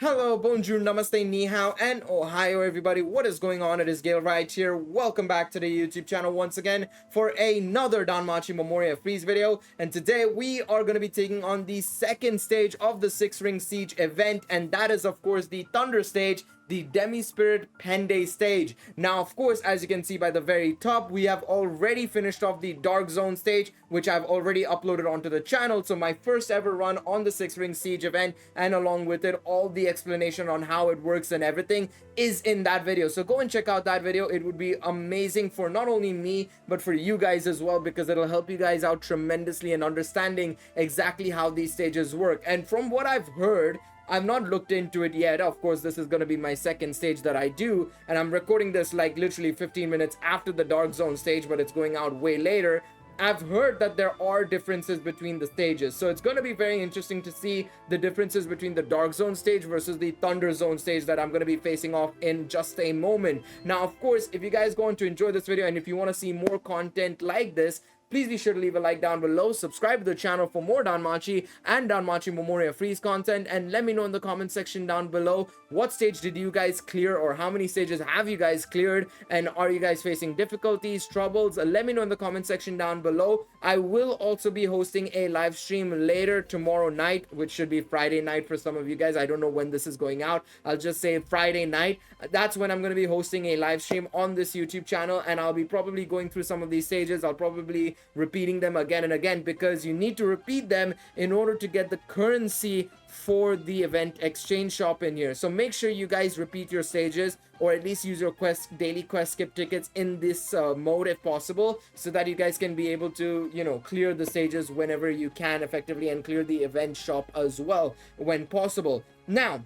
Hello, bonjour, namaste, ni hao, and ohio everybody. What is going on? It is Galeriot here. Welcome back to the YouTube channel once again for another Danmachi Memoria Freese video. And today we are going to be taking on the second stage of the 6-ring siege event, and that is of course the Thunder stage, the Demi-Spirit Pende stage. Now, of course, as you can see by the very top, we have already finished off the Dark Zone stage, which I've already uploaded onto the channel. So my first ever run on the 6-ring siege event, and along with it, all the explanation on how it works and everything is in that video. So go and check out that video. It would be amazing for not only me, but for you guys as well, because it'll help you guys out tremendously in understanding exactly how these stages work. And from what I've heard, I've not looked into it yet. Of course, this is going to be my second stage that I do, and I'm recording this like literally 15 minutes after the Dark Zone stage, but it's going out way later. I've heard that there are differences between the stages, so it's going to be very interesting to see the differences between the Dark Zone stage versus the Thunder Zone stage that I'm going to be facing off in just a moment. Now, of course, if you guys going to enjoy this video and if you want to see more content like this, please be sure to leave a like down below, subscribe to the channel for more Danmachi and Danmachi Memoria Freese content, and let me know in the comment section down below what stage did you guys clear, or how many stages have you guys cleared, and are you guys facing difficulties, troubles? Let me know in the comment section down below. I will also be hosting a live stream later tomorrow night, which should be Friday night for some of you guys. I don't know when this is going out. I'll just say Friday night. That's when I'm going to be hosting a live stream on this YouTube channel, and I'll be probably going through some of these stages. I'll probably repeating them again and again, because you need to repeat them in order to get the currency for the event exchange shop in here. So make sure you guys repeat your stages, or at least use your daily quest skip tickets in this mode if possible, so that you guys can be able to, you know, clear the stages whenever you can effectively, and clear the event shop as well when possible. Now,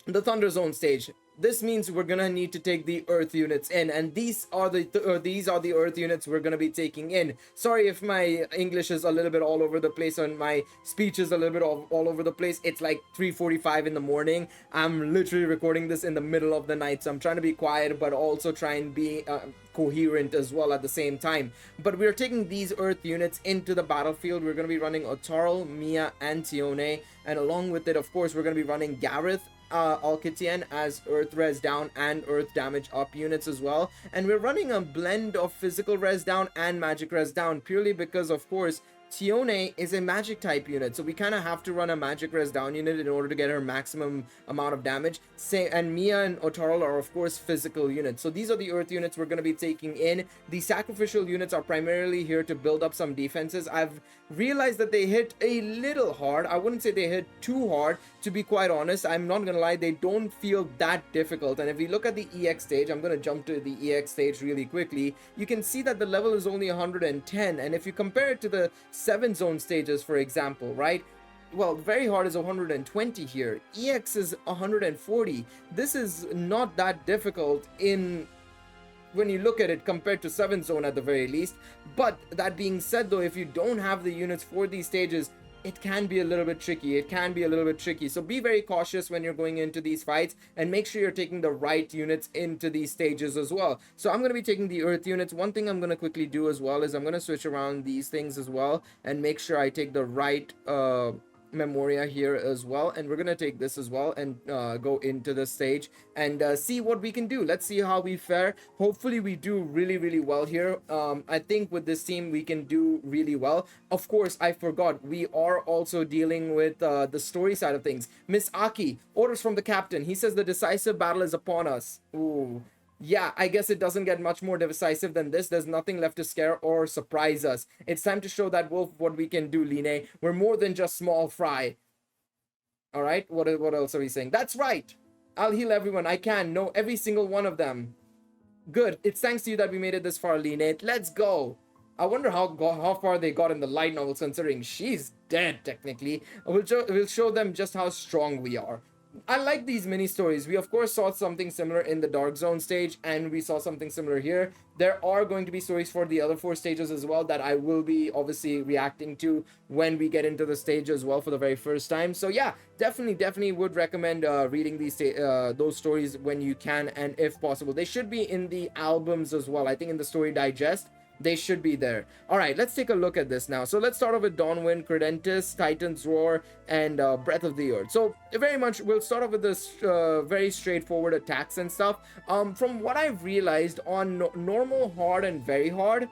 the Thunder Zone stage. This means we're gonna need to take the earth units in, and these are the earth units we're gonna be taking in. Sorry if my English is a little bit all over the place and my speech is a little bit all over the place. It's like 3:45 in the morning. I'm literally recording this in the middle of the night, so I'm trying to be quiet but also try and be coherent as well at the same time. But we're taking these earth units into the battlefield. We're going to be running Otarl, Mia, and TIONE, and along with it, of course, we're going to be running Gareth, Alkitian as earth res down and earth damage up units as well. And we're running a blend of physical res down and magic res down, purely because, of course, TIONE is a magic type unit, so we kind of have to run a magic res down unit in order to get her maximum amount of damage. And Mia and Otarl are of course physical units. So these are the earth units we're going to be taking in. The sacrificial units are primarily here to build up some defenses. I've realized that they hit a little hard. I wouldn't say they hit too hard, to be quite honest. I'm not gonna lie, they don't feel that difficult. And if we look at the EX stage, I'm gonna jump to the EX stage really quickly. You can see that the level is only 110, and if you compare it to the 7 zone stages, for example, right? Well, very hard is 120 here. EX is 140. This is not that difficult when you look at it compared to 7 zone at the very least. But that being said though, if you don't have the units for these stages, it can be a little bit tricky. So be very cautious when you're going into these fights, and make sure you're taking the right units into these stages as well. So I'm going to be taking the earth units. One thing I'm going to quickly do as well is I'm going to switch around these things as well, and make sure I take the right Memoria here as well, and we're gonna take this as well and go into the stage and see what we can do. Let's see how we fare. Hopefully we do really well here. I think with this team we can do really well. Of course, I forgot, we are also dealing with the story side of things. Miss Aki, orders from the captain. He says the decisive battle is upon us. Ooh. Yeah, I guess it doesn't get much more decisive than this. There's nothing left to scare or surprise us. It's time to show that wolf what we can do, Line. We're more than just small fry. All right, what else are we saying? That's right. I'll heal everyone. I can. No, every single one of them. Good. It's thanks to you that we made it this far, Line. Let's go. I wonder how far they got in the light novel, considering she's dead, technically. We'll show them just how strong we are. I like these mini stories. We of course saw something similar in the Dark Zone stage, and we saw something similar here. There are going to be stories for the other 4 stages as well that I will be obviously reacting to when we get into the stage as well for the very first time. So yeah, definitely would recommend reading those stories when you can, and if possible. They should be in the albums as well. I think in the story digest They should be there. All right, let's take a look at this now. So let's start off with Dawnwind, Credentis, Titan's Roar, and Breath of the Earth. So very much, we'll start off with this very straightforward attacks and stuff. From what I've realized on normal, hard, and very hard,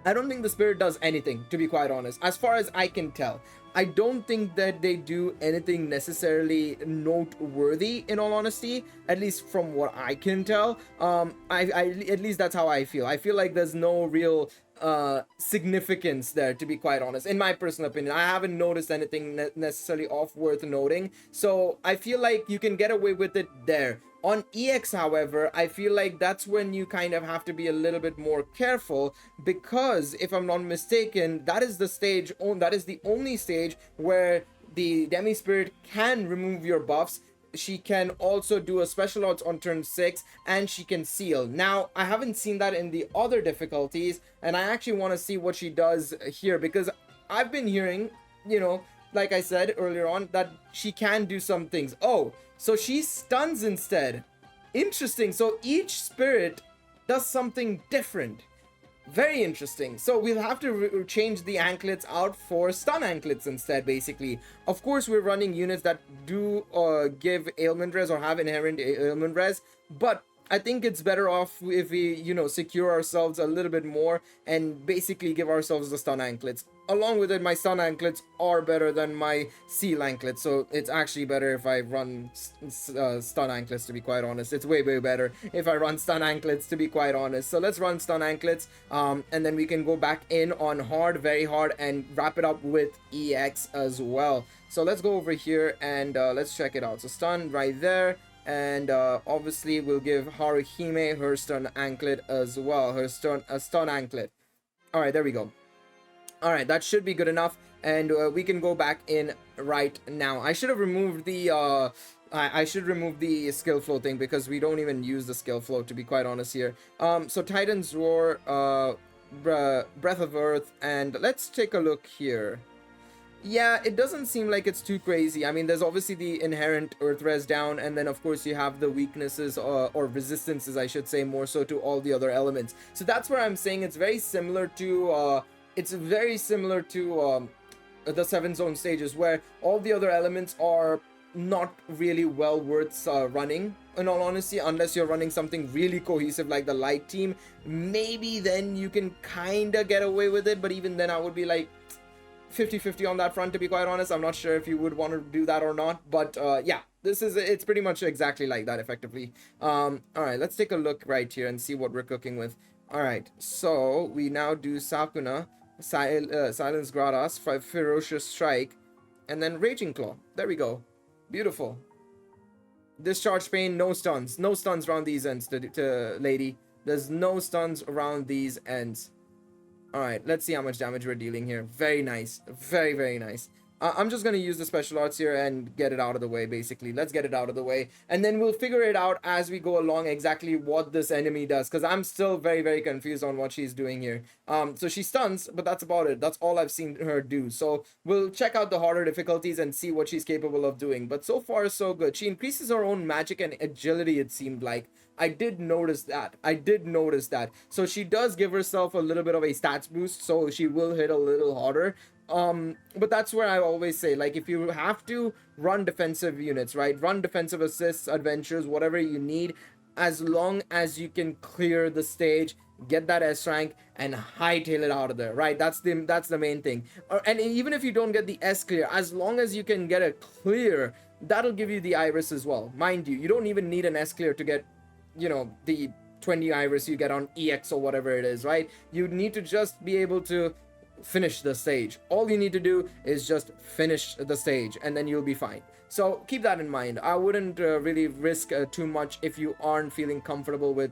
I don't think the spirit does anything, to be quite honest, as far as I can tell. I don't think that they do anything necessarily noteworthy, in all honesty, at least from what I can tell. At least that's how I feel. I feel like there's no real significance there, to be quite honest, in my personal opinion. I haven't noticed anything necessarily off worth noting, so I feel like you can get away with it there. On EX, however, I feel like that's when you kind of have to be a little bit more careful, because if I'm not mistaken, that is the stage, that is the only stage where the Demi Spirit can remove your buffs. She can also do a special odds on turn 6, and she can seal. Now, I haven't seen that in the other difficulties, and I actually want to see what she does here, because I've been hearing, you know, like I said earlier on, that she can do some things. Oh, so she stuns instead. Interesting. So each spirit does something different. Very interesting. So we'll have to change the anklets out for stun anklets instead, basically. Of course, we're running units that do give ailment res or have inherent ailment res, but I think it's better off if we, you know, secure ourselves a little bit more and basically give ourselves the stun anklets. Along with it, my stun anklets are better than my seal anklets, so it's actually better if I run stun anklets, to be quite honest. It's way better if I run stun anklets, to be quite honest. So let's run stun anklets, and then we can go back in on hard, very hard, and wrap it up with EX as well. So let's go over here and let's check it out. So stun right there. And obviously we'll give Haruhime her stun anklet as well, her stun anklet. All right, there we go. All right, that should be good enough, and we can go back in right now. I should have removed the I should remove the skill flow thing, because we don't even use the skill flow, to be quite honest here. So Titan's Roar, Breath of Earth, and let's take a look here. Yeah, it doesn't seem like it's too crazy. I mean, there's obviously the inherent earth res down, and then of course you have the weaknesses or resistances, I should say, more so to all the other elements. So that's where I'm saying it's very similar to the 7 zone stages, where all the other elements are not really well worth running, in all honesty, unless you're running something really cohesive like the light team. Maybe then you can kind of get away with it, but even then I would be like 50-50 on that front, to be quite honest. I'm not sure if you would want to do that or not, but yeah, it's pretty much exactly like that, effectively. All right, let's take a look right here and see what we're cooking with. All right, so we now do Sakuna, Silence Gradas, Ferocious Strike, and then Raging Claw. There we go. Beautiful. Discharge Pain, no stuns around these ends, lady. There's no stuns around these ends. Alright, let's see how much damage we're dealing here. Very nice. Very nice. I'm just going to use the special arts here and get it out of the way, basically. Let's get it out of the way. And then we'll figure it out as we go along exactly what this enemy does, because I'm still very confused on what she's doing here. So she stuns, but that's about it. That's all I've seen her do. So we'll check out the harder difficulties and see what she's capable of doing. But so far, so good. She increases her own magic and agility, it seemed like. I did notice that. So she does give herself a little bit of a stats boost, so she will hit a little harder. But that's where I always say, like, if you have to run defensive units, right? Run defensive assists, adventures, whatever you need, as long as you can clear the stage, get that S rank, and hightail it out of there, right? That's the main thing. And even if you don't get the S clear, as long as you can get a clear, that'll give you the Iris as well. Mind you don't even need an S clear to get, you know, the 20 Iris you get on EX or whatever it is, right? You need to just be able to finish the stage. All you need to do is just finish the stage, and then you'll be fine. So keep that in mind. I wouldn't really risk too much if you aren't feeling comfortable with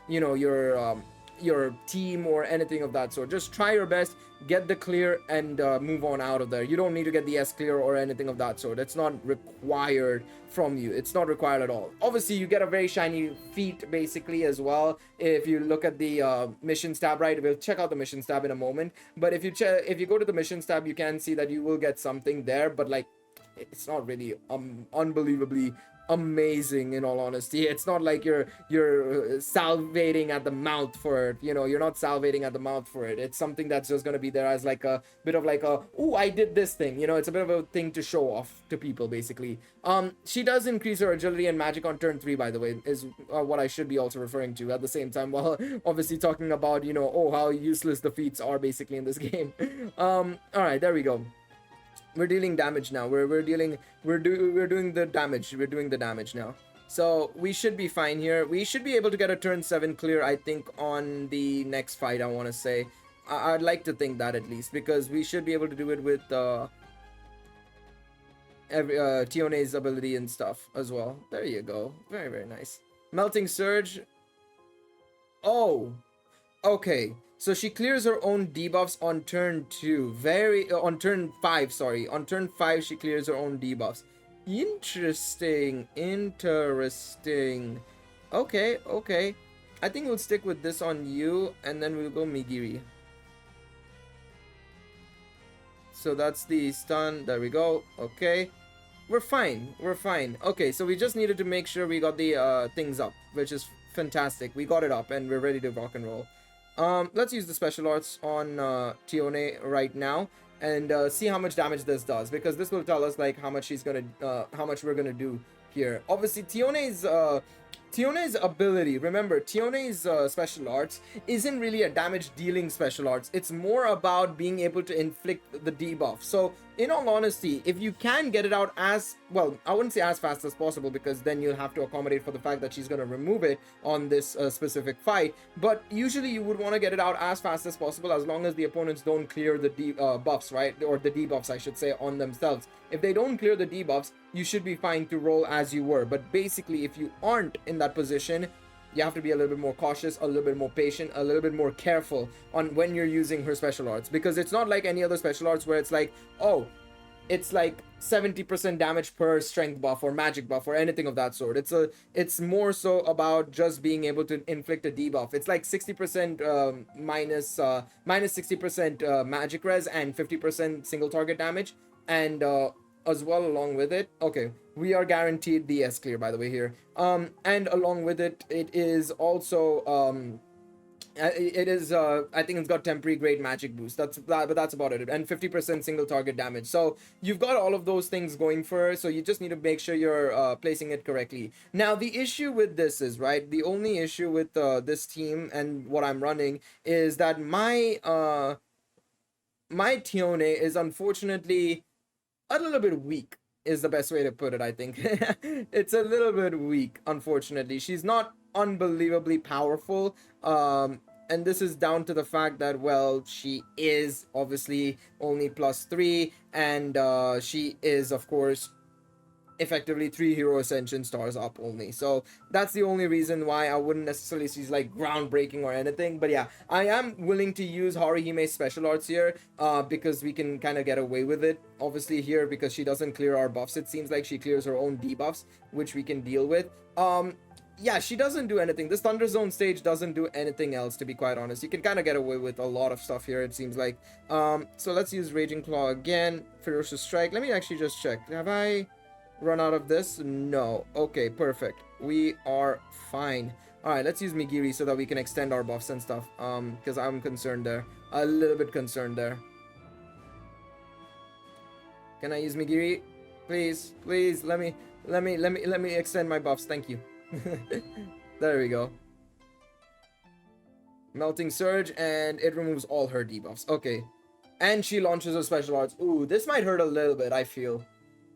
you know, your team or anything of that sort. Just try your best, get the clear, and move on out of there. You don't need to get the S clear or anything of that sort. It's not required from you. It's not required at all. Obviously, you get a very shiny feat basically as well. If you look at the missions tab, right? We'll check out the missions tab in a moment. But if you go to the missions tab, you can see that you will get something there. But like, it's not really unbelievably amazing, in all honesty. It's not like you're salivating at the mouth for it, you know. You're not salivating at the mouth for it. It's something that's just gonna be there as like a bit of like a, oh, I did this thing, you know. It's a bit of a thing to show off to people, basically. She does increase her agility and magic on turn 3, by the way, is what I should be also referring to at the same time, while obviously talking about, you know, oh, how useless the feats are basically in this game. All right, there we go. We're dealing damage now. We're doing the damage. We're doing the damage now. So we should be fine here. We should be able to get a turn 7 clear, I think, on the next fight, I want to say. I'd like to think that at least, because we should be able to do it with TIONE's ability and stuff as well. There you go. Very, very nice. Melting Surge. Oh, okay. So she clears her own debuffs on turn 2. On turn 5, sorry. On turn 5, she clears her own debuffs. Interesting. Interesting. Okay, okay. I think we'll stick with this on you, and then we'll go Migiri. So that's the stun. There we go. Okay. We're fine. We're fine. Okay, so we just needed to make sure we got the things up, which is fantastic. We got it up, and we're ready to rock and roll. Let's use the special arts on TIONE right now and see how much damage this does, because this will tell us like how much how much we're gonna do here. Obviously, TIONE's ability, remember, TIONE's special arts isn't really a damage dealing special arts. It's more about being able to inflict the debuff. So in all honesty, if you can get it out as well, I wouldn't say as fast as possible, because then you'll have to accommodate for the fact that she's going to remove it on this specific fight, but usually you would want to get it out as fast as possible, as long as the opponents don't clear the buffs, right? Or the debuffs, I should say, on themselves. If they don't clear the debuffs, you should be fine to roll as you were. But basically, if you aren't in that position, you have to be a little bit more cautious, a little bit more patient, a little bit more careful on when you're using her special arts, because it's not like any other special arts where it's like, oh, it's like 70% damage per strength buff or magic buff or anything of that sort. It's more so about just being able to inflict a debuff. It's like 60% minus 60% magic res and 50% single target damage, and as well along with it, okay, we are guaranteed the S clear, by the way, here, and along with it, it is also I think it's got temporary great magic boost. But that's about it, and 50% single target damage. So you've got all of those things going for her, so you just need to make sure you're placing it correctly. Now the issue with this is, right, the only issue with this team and what I'm running is that my TIONE is unfortunately a little bit weak, is the best way to put it, I think. It's a little bit weak, unfortunately. She's not unbelievably powerful, and this is down to the fact that, well, she is obviously only +3, and she is, of course, effectively 3 hero ascension stars up only. So that's the only reason why I wouldn't necessarily say she's like groundbreaking or anything. But yeah, I am willing to use Haruhime's special arts here, because we can kind of get away with it, obviously, here, because she doesn't clear our buffs. It seems like she clears her own debuffs, which we can deal with. Yeah, she doesn't do anything. This Thunder Zone stage doesn't do anything else, to be quite honest. You can kind of get away with a lot of stuff here, it seems like. So let's use Raging Claw again. Ferocious Strike. Let me actually just check. Have I run out of this? No. Okay, perfect. We are fine. Alright, let's use Migiri so that we can extend our buffs and stuff. Because I'm concerned there. A little bit concerned there. Can I use Migiri? Please, please, let me extend my buffs. Thank you. There we go. Melting Surge, and it removes all her debuffs. Okay. And she launches her special arts. Ooh, this might hurt a little bit, I feel.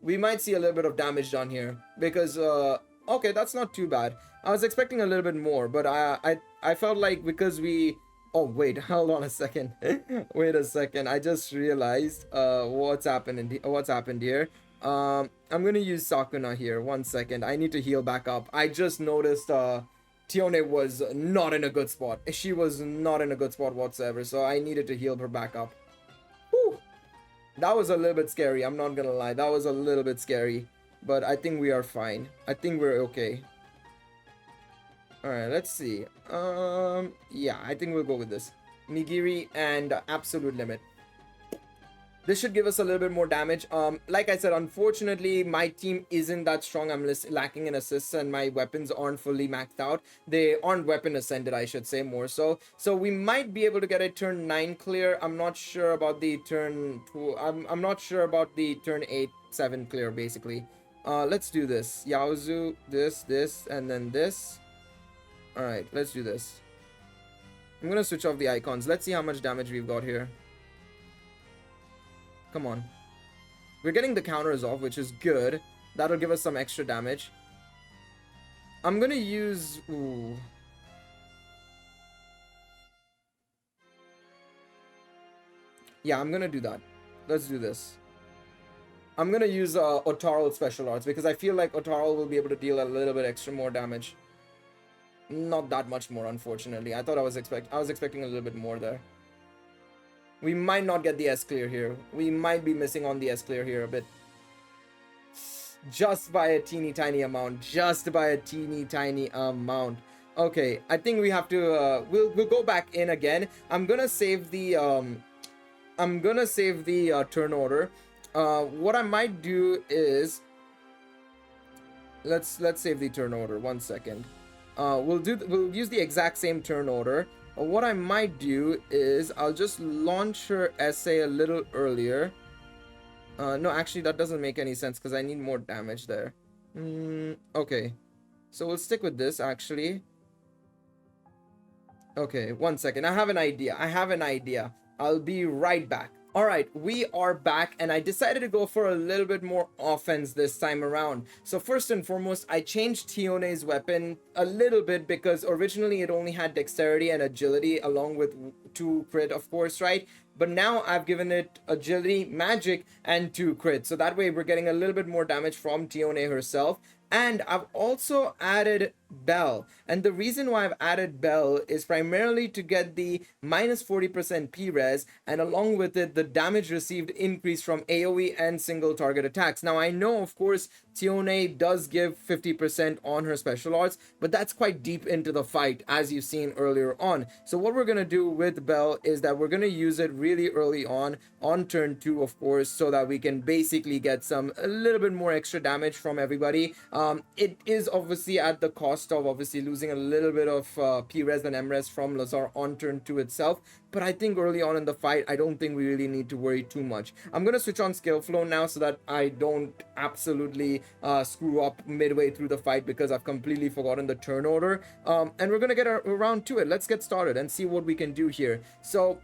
We might see a little bit of damage done here, because okay, that's not too bad. I was expecting a little bit more, but I felt like, because we, oh wait, hold on a second. Wait a second, I just realized what's happened here. I'm gonna use Sakuna here. 1 second, I need to heal back up. I just noticed TIONE was not in a good spot. She was not in a good spot whatsoever, so I needed to heal her back up. Whew. That was a little bit scary, I'm not gonna lie. That was a little bit scary, but I think we are fine. I think we're okay. Alright, let's see. Yeah, I think we'll go with this. Migiri and Absolute Limit. This should give us a little bit more damage. Like I said, unfortunately, my team isn't that strong. I'm lacking in assists, and my weapons aren't fully maxed out. They aren't weapon ascended, I should say, more so. So we might be able to get a turn 9 clear. I'm not sure about the turn 2. I'm not sure about the turn 8, 7 clear, basically. Let's do this. Yaozu, this, and then this. Alright, let's do this. I'm gonna switch off the icons. Let's see how much damage we've got here. Come on. We're getting the counters off, which is good. That'll give us some extra damage. I'm gonna use... Ooh. Yeah, I'm gonna do that. Let's do this. I'm gonna use Otarl's special arts because I feel like Otarl will be able to deal a little bit extra more damage. Not that much more, unfortunately. I was expecting a little bit more there. We might not get the S clear here. We might be missing on the S clear here a bit. Just by a teeny tiny amount. Just by a teeny tiny amount. Okay, I think we have to we'll go back in again. I'm gonna save the turn order. What I might do is let's save the turn order. 1 second. We'll use the exact same turn order. What I might do is I'll just launch her essay a little earlier. No, actually that doesn't make any sense because I need more damage there. Okay, so we'll stick with this actually. Okay, 1 second. I have an idea. I'll be right back. Alright, we are back, and I decided to go for a little bit more offense this time around. So first and foremost, I changed TIONE's weapon a little bit because originally it only had dexterity and agility along with 2 crit, of course, right? But now I've given it agility, magic, and 2 crit. So that way we're getting a little bit more damage from TIONE herself. And I've also added Bell. And the reason why I've added Bell is primarily to get the minus 40% P-res, and along with it, the damage received increase from AoE and single target attacks. Now, I know, of course, TIONE does give 50% on her special arts, but that's quite deep into the fight, as you've seen earlier on. So what we're going to do with Bell is that we're going to use it really early on turn 2, of course, so that we can basically get a little bit more extra damage from everybody. It is obviously at the cost of obviously losing a little bit of P-res and M-res from Lazar on turn 2 itself, but I think early on in the fight, I don't think we really need to worry too much. I'm going to switch on skill flow now so that I don't absolutely screw up midway through the fight because I've completely forgotten the turn order. And we're going to get around to it. Let's get started and see what we can do here. So,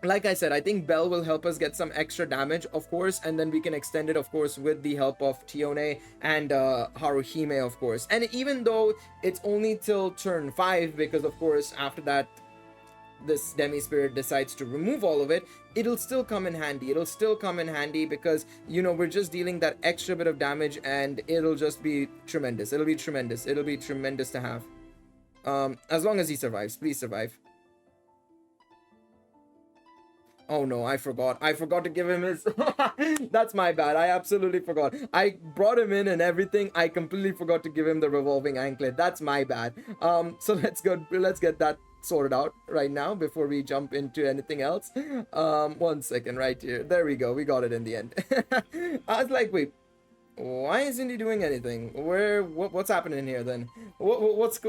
like I said, I think Bell will help us get some extra damage, of course, and then we can extend it, of course, with the help of TIONE and Haruhime, of course. And even though it's only till turn 5, because, of course, after that, this Demi-Spirit decides to remove all of it, it'll still come in handy. It'll still come in handy because, you know, we're just dealing that extra bit of damage, and it'll just be tremendous. It'll be tremendous. It'll be tremendous to have. As long as he survives. Please survive. Oh no, I forgot to give him his... That's my bad. I absolutely forgot. I brought him in and everything. I completely forgot to give him the revolving anklet. That's my bad. So let's get that sorted out right now before we jump into anything else. 1 second right here. There we go. We got it in the end. I was like, wait, why isn't he doing anything? What's happening here then? What's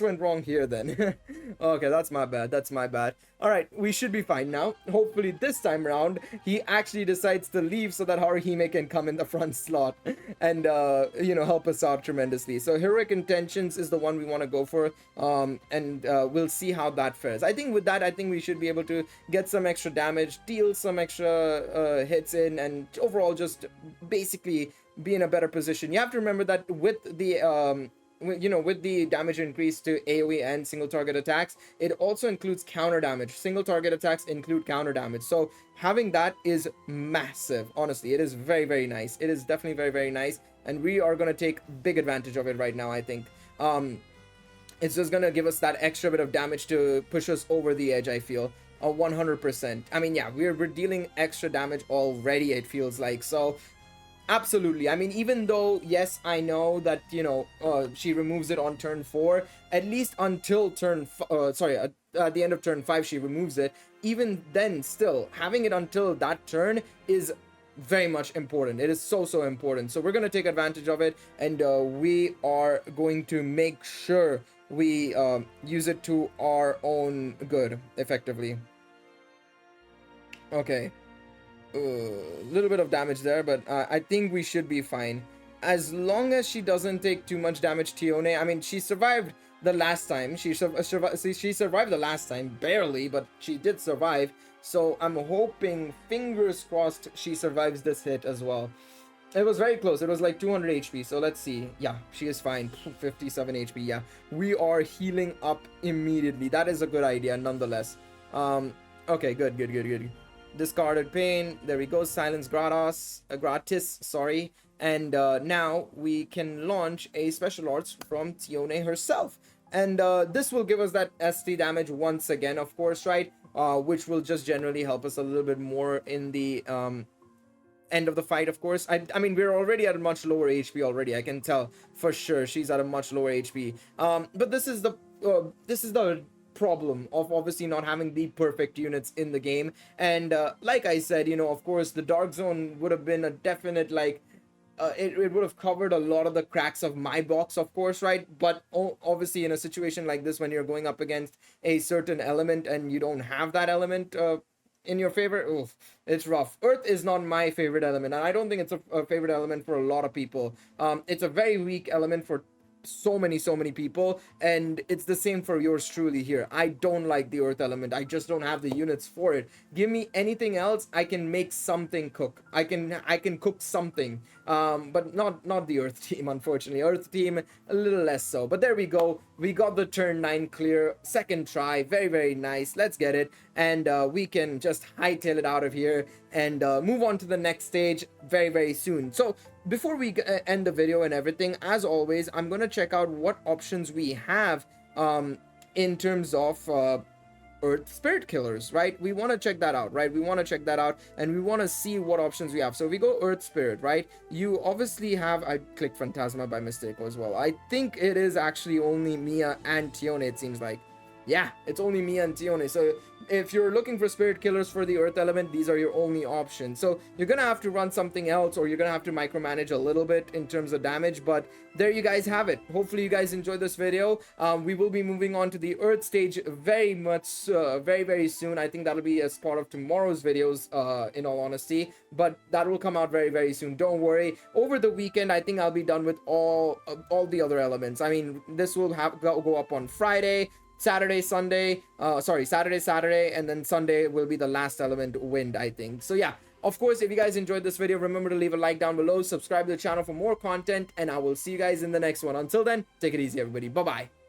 went wrong here then? Okay, that's my bad. All right, we should be fine now. Hopefully this time around he actually decides to leave so that Haruhime can come in the front slot and you know, help us out tremendously. So Heroic Intentions is the one we want to go for, and we'll see how that fares. I think with that, I think we should be able to get some extra damage, deal some extra hits in, and overall just basically be in a better position. You have to remember that with the with the damage increase to AoE and single target attacks, it also includes counter damage. Single target attacks include counter damage, so having that is massive. Honestly, it is very, very nice. It is definitely very, very nice, and we are going to take big advantage of it right now. I think it's just going to give us that extra bit of damage to push us over the edge, I feel. 100%. I mean, yeah, we're dealing extra damage already, it feels like. So Absolutely. I mean, even though, yes, I know that, she removes it on turn 4, at least until at the end of turn 5, she removes it. Even then, still, having it until that turn is very much important. It is so important. So we're going to take advantage of it, and we are going to make sure we use it to our own good, effectively. Okay. A little bit of damage there, but I think we should be fine. As long as she doesn't take too much damage, TIONE. I mean, she survived the last time. She survived the last time, barely, but she did survive. So I'm hoping, fingers crossed, she survives this hit as well. It was very close. It was like 200 HP. So let's see. Yeah, she is fine. 57 HP. Yeah, we are healing up immediately. That is a good idea, nonetheless. Okay, good. Discarded pain. There we go. Silence gratis. Sorry. And now we can launch a special arts from TIONE herself. And this will give us that ST damage once again, of course, right? Which will just generally help us a little bit more in the end of the fight, of course. I mean, we're already at a much lower HP already. I can tell for sure she's at a much lower HP. But this is the problem of obviously not having the perfect units in the game. And like I said, of course, the Dark Zone would have been a definite, like, it would have covered a lot of the cracks of my box, of course, right? But obviously in a situation like this, when you're going up against a certain element and you don't have that element in your favor, oof, it's rough. Earth is not my favorite element, and I don't think it's a favorite element for a lot of people. It's a very weak element for so many people, and it's the same for yours truly here. I don't like the earth element. I just don't have the units for it. Give me anything else, I can make something cook. I can cook something, but not the earth team, unfortunately. Earth team a little less so. But there we go. We got the turn 9 clear, second try. Very nice. Let's get it, and we can just hightail it out of here and move on to the next stage very soon. So before we end the video and everything, as always, I'm gonna check out what options we have in terms of earth spirit killers, right? We want to check that out, right? We want to check that out, and we want to see what options we have. So we go earth spirit, right? You obviously have, I clicked Phantasma by mistake as well. I think it is actually only Mia and TIONE, it seems like. Yeah, it's only Mia and TIONE. So if you're looking for spirit killers for the earth element, these are your only options. So you're gonna have to run something else, or you're gonna have to micromanage a little bit in terms of damage. But there you guys have it. Hopefully you guys enjoyed this video. We will be moving on to the earth stage very soon. I think that'll be as part of tomorrow's videos, in all honesty, but that will come out very soon. Don't worry. Over the weekend, I think I'll be done with all the other elements. I mean, this will go up on Friday, Saturday, Sunday, Saturday, and then Sunday will be the last element, wind, I think. So yeah, of course, if you guys enjoyed this video, remember to leave a like down below, subscribe to the channel for more content, and I will see you guys in the next one. Until then, take it easy, everybody. Bye-bye.